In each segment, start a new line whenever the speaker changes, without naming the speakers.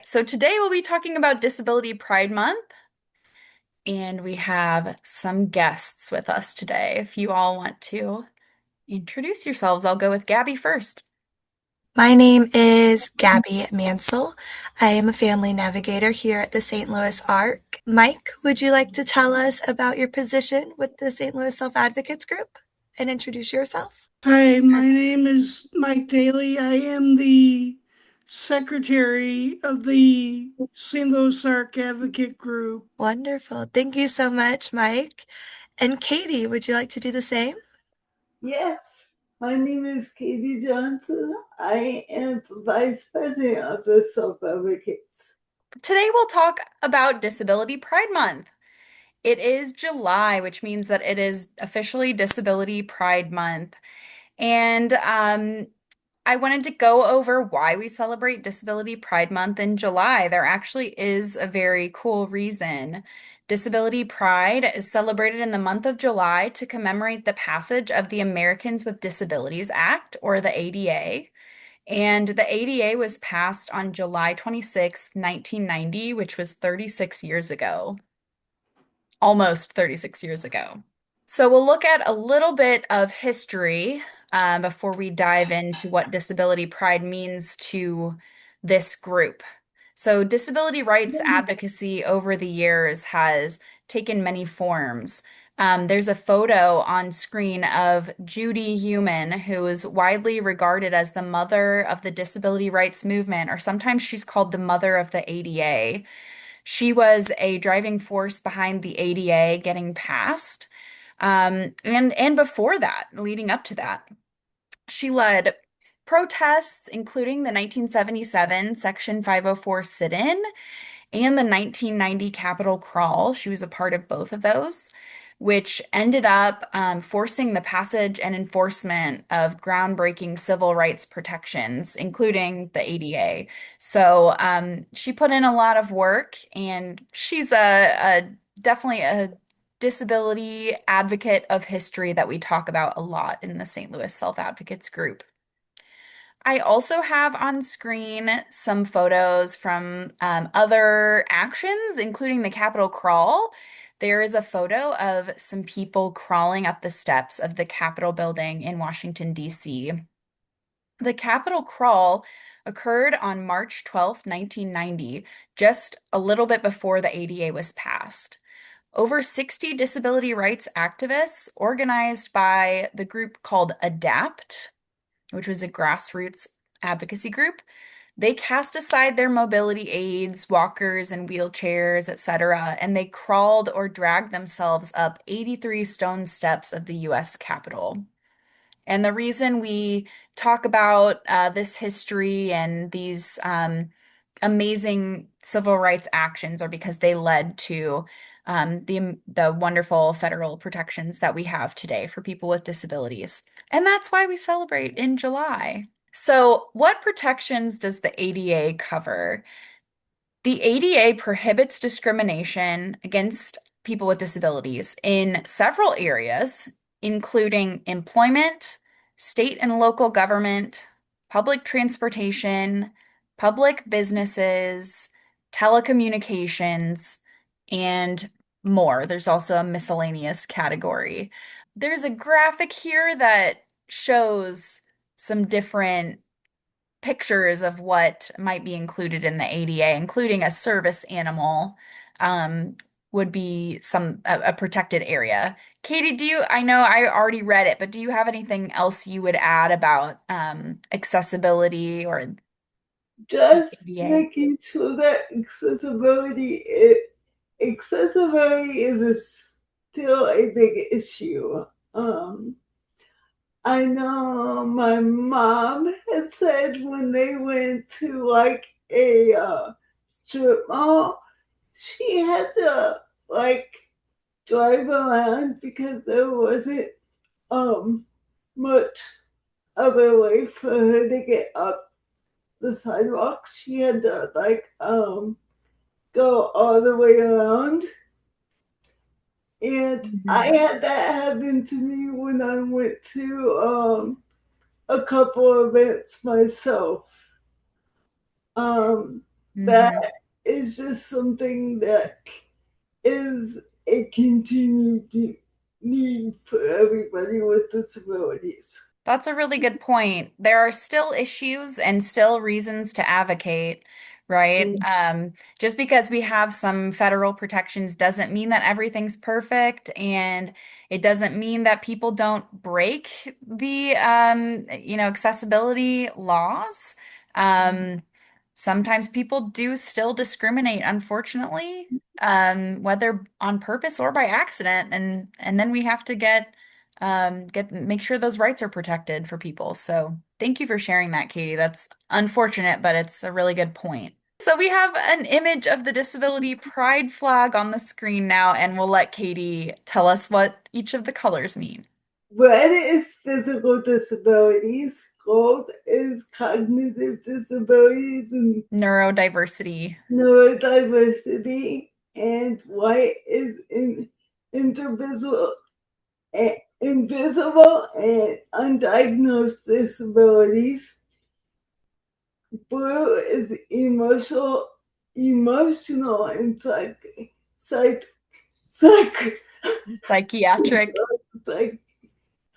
So today we'll be talking about Disability Pride Month, and we have some guests with us today. If you all want to introduce yourselves, I'll go with Gabby first.
My name is Gabby Mansell. I am a family navigator here at the St. Louis ARC. Mike, would you like to tell us about your position with the St. Louis Self Advocates Group and introduce yourself?
Hi, my name is Mike Daly. I am the secretary of the St. Louis Arc Advocate Group.
Wonderful. Thank you so much, Mike. And Katie, would you like to do the same?
Yes, my name is Katie Johnson. I am the Vice President of the Self Advocates.
Today we'll talk about Disability Pride Month. It is July, which means that it is officially Disability Pride Month. And I wanted to go over why we celebrate Disability Pride Month in July. There actually is a very cool reason. Disability Pride is celebrated in the month of July to commemorate the passage of the Americans with Disabilities Act, or the ADA. And the ADA was passed on July 26th, 1990, which was 36 years ago, almost 36 years ago. So we'll look at a little bit of history before we dive into what disability pride means to this group. So, disability rights advocacy over the years has taken many forms. There's a photo on screen of Judy Heumann, who is widely regarded as the mother of the disability rights movement, or sometimes she's called the mother of the ADA. She was a driving force behind the ADA getting passed. And before that, leading up to that, she led protests, including the 1977 Section 504 sit-in and the 1990 Capitol crawl. She was a part of both of those, which ended up forcing the passage and enforcement of groundbreaking civil rights protections, including the ADA. So she put in a lot of work, and she's a definitely a disability advocate of history that we talk about a lot in the St. Louis Self Advocates group. I also have on screen some photos from other actions, including the Capitol crawl. There is a photo of some people crawling up the steps of the Capitol building in Washington, D.C. The Capitol crawl occurred on March 12th, 1990, just a little bit before the ADA was passed. Over 60 disability rights activists, organized by the group called ADAPT, which was a grassroots advocacy group, they cast aside their mobility aids, walkers, and wheelchairs, etc., and they crawled or dragged themselves up 83 stone steps of the US Capitol. And the reason we talk about this history and these amazing civil rights actions are because they led to the wonderful federal protections that we have today for people with disabilities. And that's why we celebrate in July. So, what protections does the ADA cover? The ADA prohibits discrimination against people with disabilities in several areas, including employment, state and local government, public transportation, public businesses, telecommunications, and more. There's also a miscellaneous category. There's a graphic here that shows some different pictures of what might be included in the ADA, including a service animal, um, would be a protected area. Katie, I know I already read it, but do you have anything else you would add about accessibility or
Just
ADA?
making sure that accessibility is still a big issue. Um, I know my mom had said when they went to like a strip mall, she had to like drive around because there wasn't um much of a way for her to get up the sidewalks. She had to go all the way around. And I
Mhm.
had that happen to me when I went to a couple events myself. Um That
Hmm.
is just something that is a continued need for everybody with disabilities.
That's a really good point. There are still issues and still reasons to advocate, right? Just because we have some federal protections doesn't mean that everything's perfect, and it doesn't mean that people don't break the, accessibility laws. Um, Sometimes people do still discriminate, unfortunately, whether on purpose or by accident, and then we have to make sure those rights are protected for people. So thank you for sharing that, Katie. That's unfortunate, but it's a really good point. So we have an image of the disability pride flag on the screen now, and we'll let Katie tell us what each of the colors mean.
Red is physical disabilities, gold is cognitive disabilities and
Neurodiversity.
neurodiversity, and white is invisible, invisible and undiagnosed disabilities. Blue is emotional and psych, psych,
Psychiatric.
psych,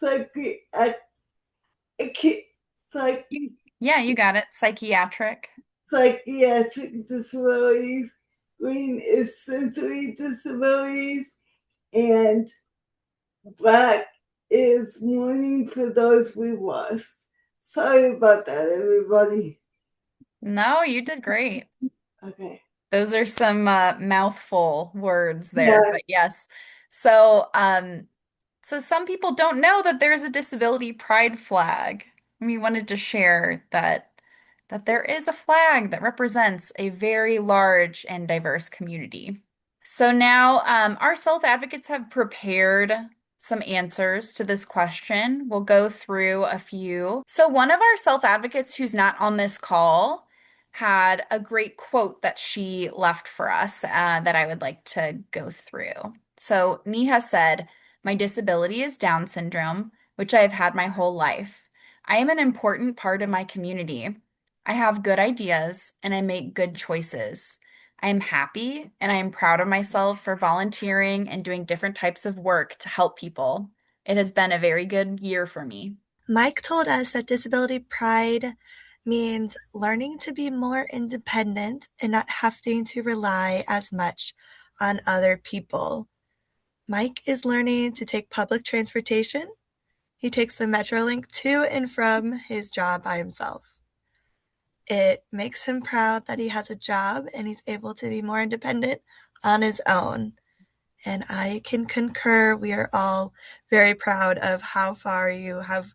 psychiatric, psych,
Yeah, you got it. Psychiatric.
psychiatric disabilities. Green is sensory disabilities, and black is mourning for those we lost. Sorry about that, everybody.
No, you did great.
Okay.
Those are some mouthful words there,
Yeah.
but yes. So, so some people don't know that there's a disability pride flag. We wanted to share that there is a flag that represents a very large and diverse community. So now our self advocates have prepared some answers to this question. We'll go through a few. So one of our self advocates who's not on this call had a great quote that she left for us that I would like to go through. So Neha said, "My disability is Down syndrome, which I have had my whole life. I am an important part of my community. I have good ideas and I make good choices. I am happy and I am proud of myself for volunteering and doing different types of work to help people. It has been a very good year for me."
Mike told us that disability pride means learning to be more independent and not having to rely as much on other people. Mike is learning to take public transportation. He takes the Metrolink to and from his job by himself. It makes him proud that he has a job and he's able to be more independent on his own. And I can concur, we are all very proud of how far you have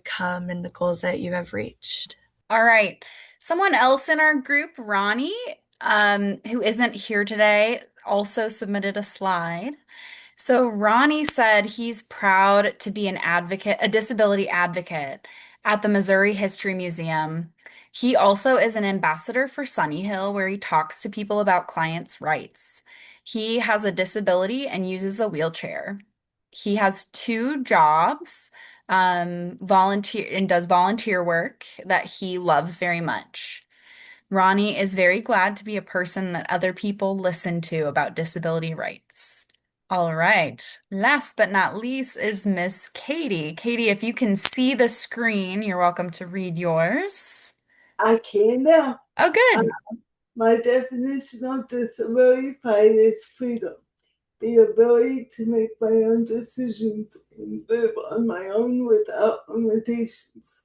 come and the goals that you have reached.
All right. Someone else in our group, Ronnie, who isn't here today, also submitted a slide. So Ronnie said he's proud to be an advocate, a disability advocate at the Missouri History Museum. He also is an ambassador for Sunny Hill, where he talks to people about clients' rights. He has a disability and uses a wheelchair. He has two jobs, volunteer and does volunteer work that he loves very much. Ronnie is very glad to be a person that other people listen to about disability rights. All right. Last but not least is Miss Katie. Katie, if you can see the screen, you're welcome to read yours.
I can now.
Oh,
Uh,
good.
my definition of disability pride is freedom, the ability to make my own decisions and live on my own without limitations.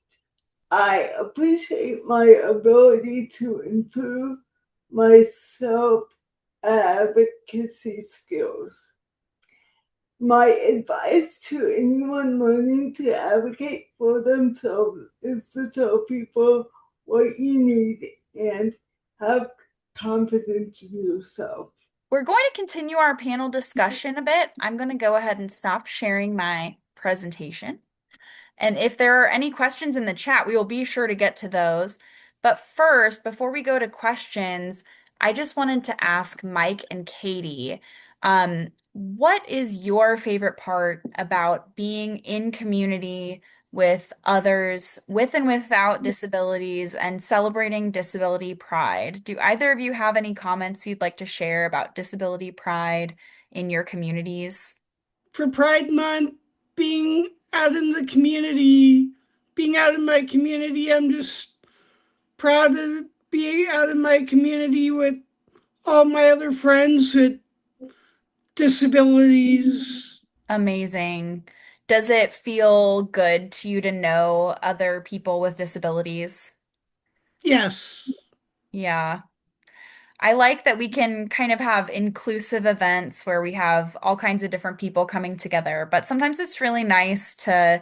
I appreciate my ability to improve my self advocacy skills. My advice to anyone learning to advocate for themselves is to tell people what you need and have confidence in yourself.
We're going to continue our panel discussion a bit. I'm going to go ahead and stop sharing my presentation. And if there are any questions in the chat, we will be sure to get to those. But first, before we go to questions, I just wanted to ask Mike and Katie, what is your favorite part about being in community, with others with and without disabilities and celebrating disability pride. Do either of you have any comments you'd like to share about disability pride in your communities?
For Pride Month, being out in the community, being out in my community, I'm just proud to be out in my community with all my other friends with disabilities.
Amazing. Does it feel good to you to know other people with disabilities?
Yes,
Yeah. I like that we can kind of have inclusive events where we have all kinds of different people coming together, but sometimes it's really nice to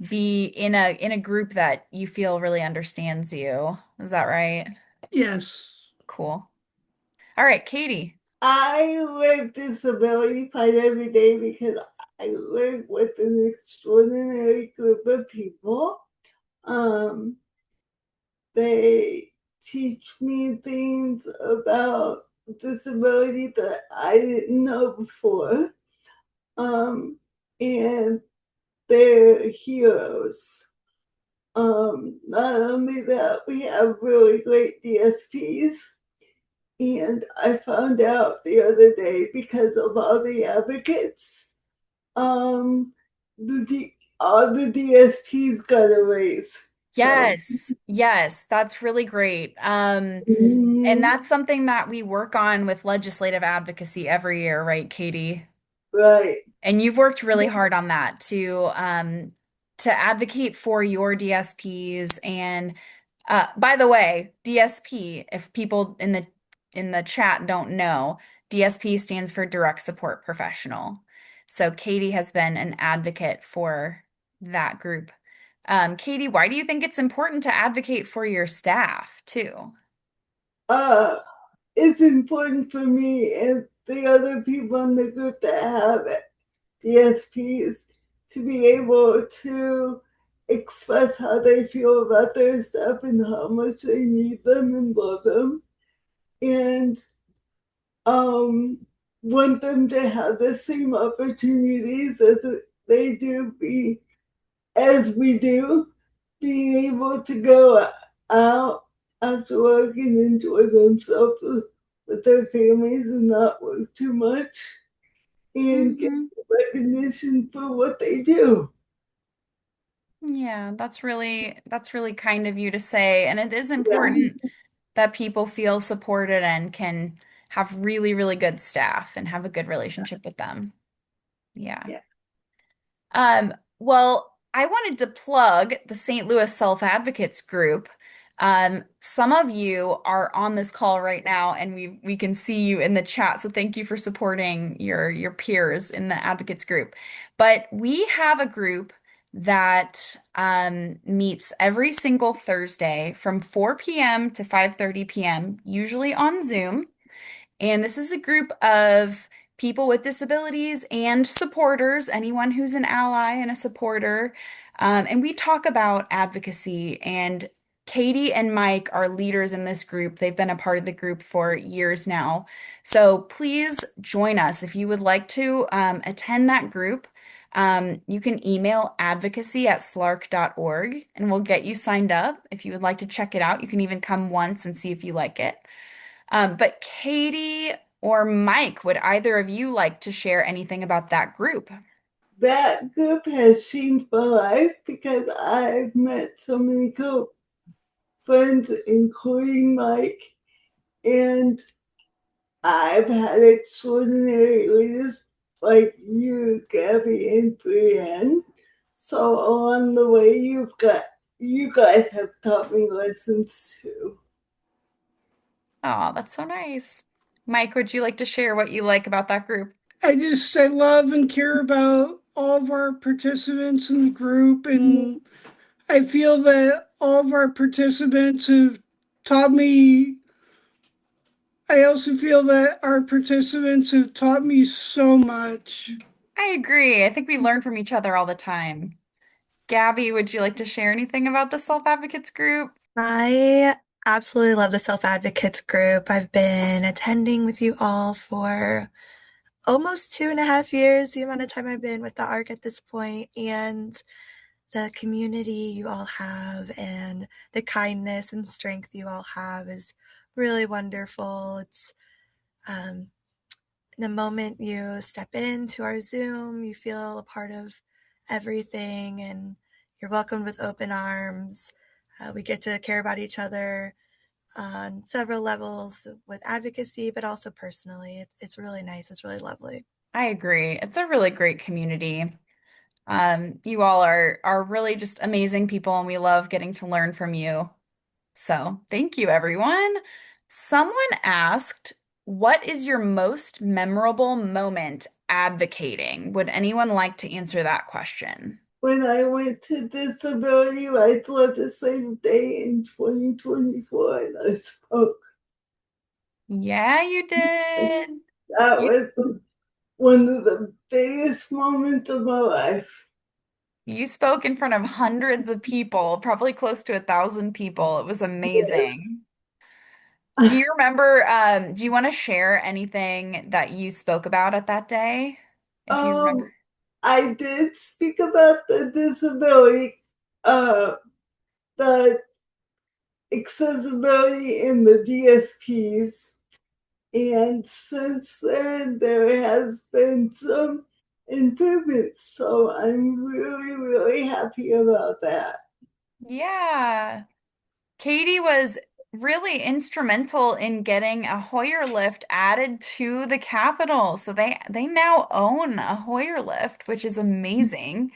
be in a group that you feel really understands you. Is that right?
yes.
Cool. All right, Katie.
I live disability pride every day because I live with an extraordinary group of people. Um, they teach me things about disability that I didn't know before. Um, and they're heroes. Not only that, we have really great DSPs. And I found out the other day because of all the advocates, um, all the DSPs got a raise. So,
Yes. Yes, that's really great. And
mhm,
that's something that we work on with legislative advocacy every year, right, Katie?
right.
And you've worked really hard on that to advocate for your DSPs. And by the way, DSP, if people in the chat don't know, DSP stands for Direct Support Professional. So Katie has been an advocate for that group. Katie, why do you think it's important to advocate for your staff too?
Uh, it's important for me and the other people in the group that have DSPs to be able to express how they feel about their stuff and how much they need them and love them. And um, want them to have the same opportunities as they do be as we do, being able to go out after work and enjoy themselves with their families and not work too much and get
Hmm.
recognition for what they do.
Yeah, that's really kind of you to say. And it is
Yeah.
important that people feel supported and can have really, really good staff and have a good relationship with them. Yeah.
Yeah.
Well, I wanted to plug the St. Louis Self Advocates group. Some of you are on this call right now, and we can see you in the chat. So thank you for supporting your peers in the advocates group. But we have a group that meets every single Thursday from 4 p.m. to 5:30 p.m., usually on Zoom. And this is a group of people with disabilities and supporters, anyone who's an ally and a supporter. And we talk about advocacy. And Katie and Mike are leaders in this group. They've been a part of the group for years now. So please join us if you would like to attend that group. You can email advocacy@slark.org and we'll get you signed up. If you would like to check it out, you can even come once and see if you like it. But Katie or Mike, would either of you like to share anything about that group?
That group has changed my life because I've met so many cool friends, including Mike, and I've had extraordinary leaders like you, Gabby, and Brienne. So along the way, you guys have taught me lessons too.
Oh, that's so nice. Mike, would you like to share what you like about that group?
I love and care about all of our participants in the group, and I feel that all of our participants have taught me. I also feel that our participants have taught me so much.
I agree. I think we learn from each other all the time. Gabby, would you like to share anything about the Self Advocates group?
I absolutely love the Self Advocates group. I've been attending with you all for almost 2.5 years, the amount of time I've been with the ARC at this point. And the community you all have and the kindness and strength you all have is really wonderful. It's um, the moment you step into our Zoom, you feel a part of everything and you're welcomed with open arms. We get to care about each other on several levels with advocacy, but also personally. It's really nice. It's really lovely.
I agree. It's a really great community. You all are really just amazing people, and we love getting to learn from you. So, thank you, everyone. Someone asked, "What is your most memorable moment advocating?" Would anyone like to answer that question?
When I went to Disability Rights Legislative Day in 2024 and I spoke,
Yeah, you did.
that
You,
was one of the biggest moments of my life.
you spoke in front of hundreds of people, probably close to 1,000 people. It was
Yes.
amazing. Do you remember, do you want to share anything that you spoke about at that day? If you remember.
Um, I did speak about the disability, uh, the accessibility in the DSPs, and since then there has been some improvements. So I'm really, really happy about that.
Yeah. Katie was really instrumental in getting a Hoyer lift added to the Capitol. So they now own a Hoyer lift, which is amazing.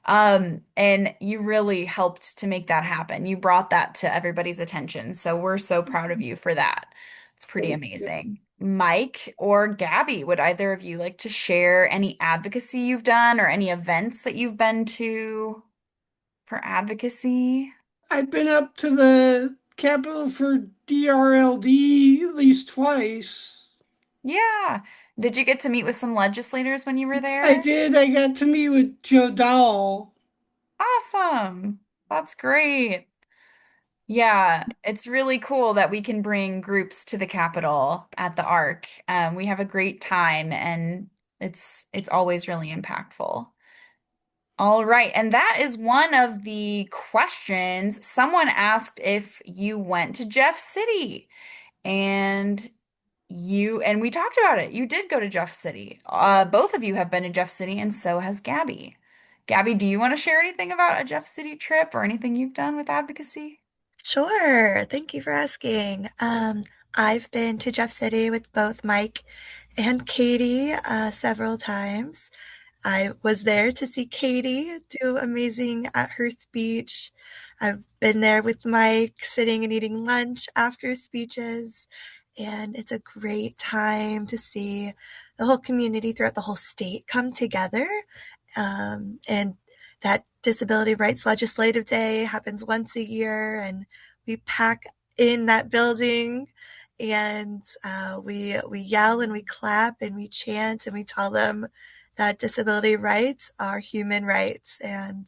And you really helped to make that happen. You brought that to everybody's attention. So we're so proud of you for that. It's pretty
Thank you.
amazing. Mike or Gabby, would either of you like to share any advocacy you've done or any events that you've been to for advocacy?
I've been up to the Capitol for DRLD at least twice.
Yeah. Did you get to meet with some legislators when you were
I
there?
did. I got to meet with Joe Dowell.
Awesome. That's great. Yeah, it's really cool that we can bring groups to the Capitol at the Arc. We have a great time and it's always really impactful. All right, and that is one of the questions. Someone asked if you went to Jeff City, and and we talked about it. You did go to Jeff City. Both of you have been to Jeff City, and so has Gabby. Gabby, do you want to share anything about a Jeff City trip or anything you've done with advocacy?
Sure. Thank you for asking. I've been to Jeff City with both Mike and Katie several times. I was there to see Katie do amazing at her speech. I've been there with Mike, sitting and eating lunch after speeches, and it's a great time to see the whole community throughout the whole state come together. And that Disability Rights Legislative Day happens once a year, and we pack in that building and we yell and we clap and we chant and we tell them that disability rights are human rights. And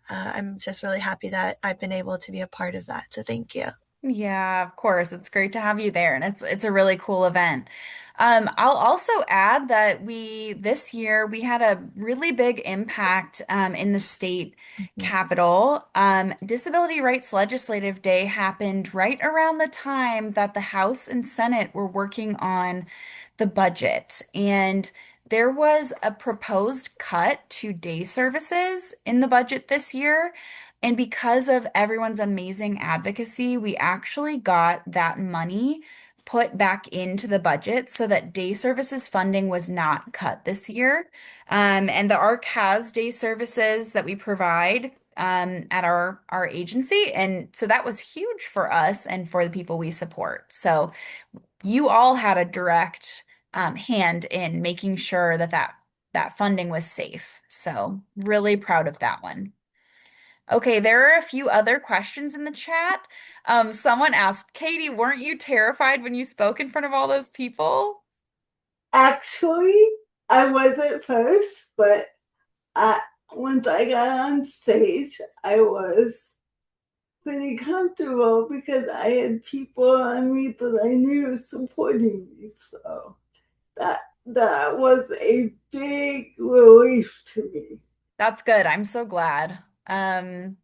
I'm just really happy that I've been able to be a part of that. So thank you.
Yeah, of course. It's great to have you there, and it's a really cool event. I'll also add that we this year we had a really big impact in the state
Mhm.
capitol. Disability Rights Legislative Day happened right around the time that the House and Senate were working on the budget, and there was a proposed cut to day services in the budget this year. And because of everyone's amazing advocacy, we actually got that money put back into the budget so that day services funding was not cut this year. And the ARC has day services that we provide at our agency. And so that was huge for us and for the people we support. So you all had a direct hand in making sure that that funding was safe. So really proud of that one. Okay, there are a few other questions in the chat. Someone asked, Katie, weren't you terrified when you spoke in front of all those people?
Actually, I was at first, but I, once I got on stage, I was pretty comfortable because I had people on me that I knew supporting me. So that was a big relief to me.
That's good. I'm so glad. Um,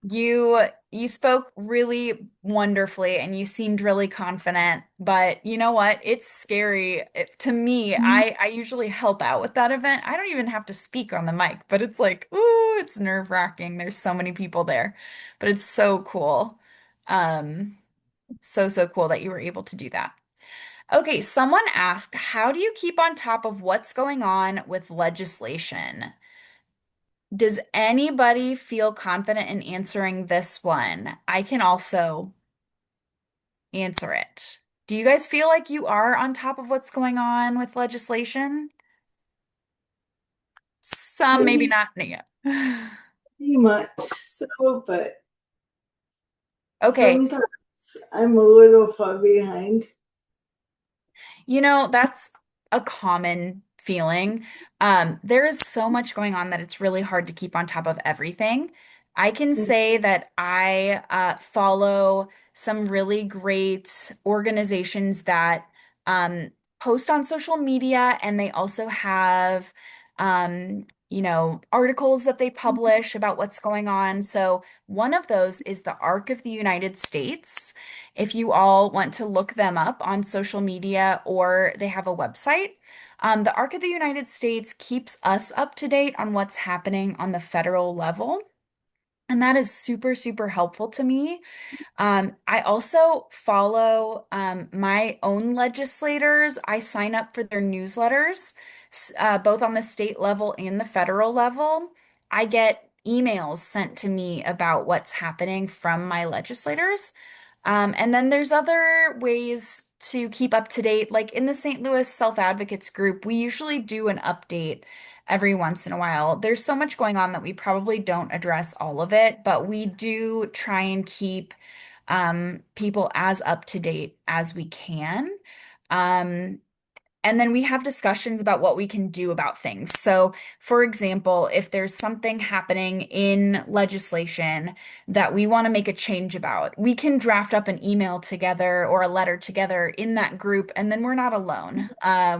you spoke really wonderfully and you seemed really confident, but you know what? It's scary. To me, I usually help out with that event. I don't even have to speak on the mic, but it's like, ooh, it's nerve-wracking. There's so many people there, but it's so cool. Um, so cool that you were able to do that. Okay, someone asked, how do you keep on top of what's going on with legislation? Does anybody feel confident in answering this one? I can also answer it. Do you guys feel like you are on top of what's going on with legislation? Some, maybe
Pretty,
not. Yeah.
pretty much so, but
Okay.
sometimes I'm a little far behind.
That's a common feeling. There is so much going on that it's really hard to keep on top of everything. I can say that I follow some really great organizations that um, post on social media, and they also have, articles that they publish about what's going on. So one of those is the Arc of the United States. If you all want to look them up on social media or they have a website, the Arc of the United States keeps us up to date on what's happening on the federal level. And that is super, super helpful to me. I also follow my own legislators. I sign up for their newsletters, both on the state level and the federal level. I get emails sent to me about what's happening from my legislators. And then there's other ways to keep up to date. Like in the St. Louis Self Advocates group, we usually do an update every once in a while. There's so much going on that we probably don't address all of it, but we do try and keep people as up to date as we can. Um, and then we have discussions about what we can do about things. So, for example, if there's something happening in legislation that we want to make a change about, we can draft up an email together or a letter together in that group, and then we're not alone.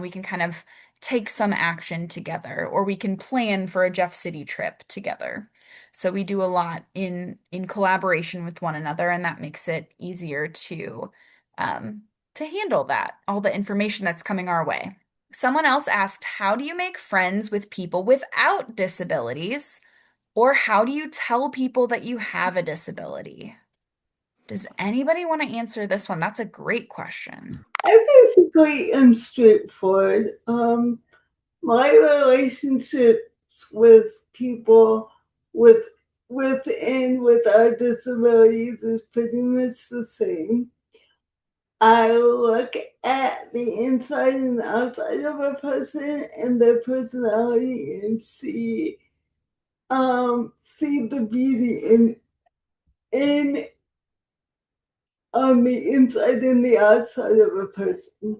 We can kind of take some action together, or we can plan for a Jeff City trip together. So we do a lot in collaboration with one another, and that makes it easier um, to handle that, all the information that's coming our way. Someone else asked, how do you make friends with people without disabilities? Or how do you tell people that you have a disability? Does anybody want to answer this one? That's a great question.
I basically am straightforward. My relationships with people with without disabilities is pretty much the same. I look at the inside and outside of a person and their personality and see the beauty in on the inside and the outside of a person.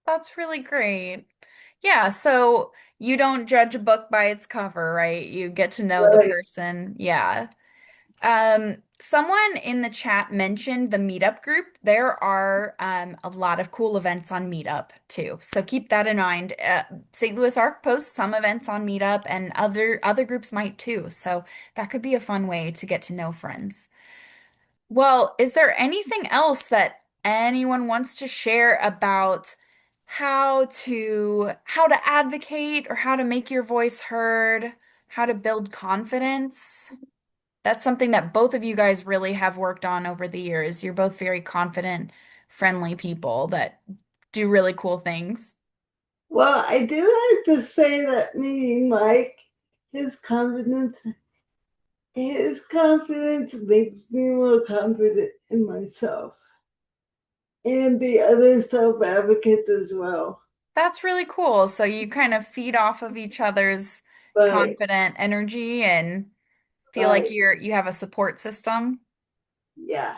That's really great. Yeah, so you don't judge a book by its cover, right? You get to know the
Right.
person. Yeah. Someone in the chat mentioned the Meetup group. There are a lot of cool events on Meetup too. So keep that in mind. St. Louis Arc posts some events on Meetup and other groups might too. So that could be a fun way to get to know friends. Well, is there anything else that anyone wants to share about how to advocate or how to make your voice heard, how to build confidence? That's something that both of you guys really have worked on over the years. You're both very confident, friendly people that do really cool things.
Well, I do have to say that meeting Mike, his confidence his confidence makes me more confident in myself and the other self advocates as well.
That's really cool. So you kind of feed off of each other's
But
confident energy and feel like
but
you have a support system.
yeah.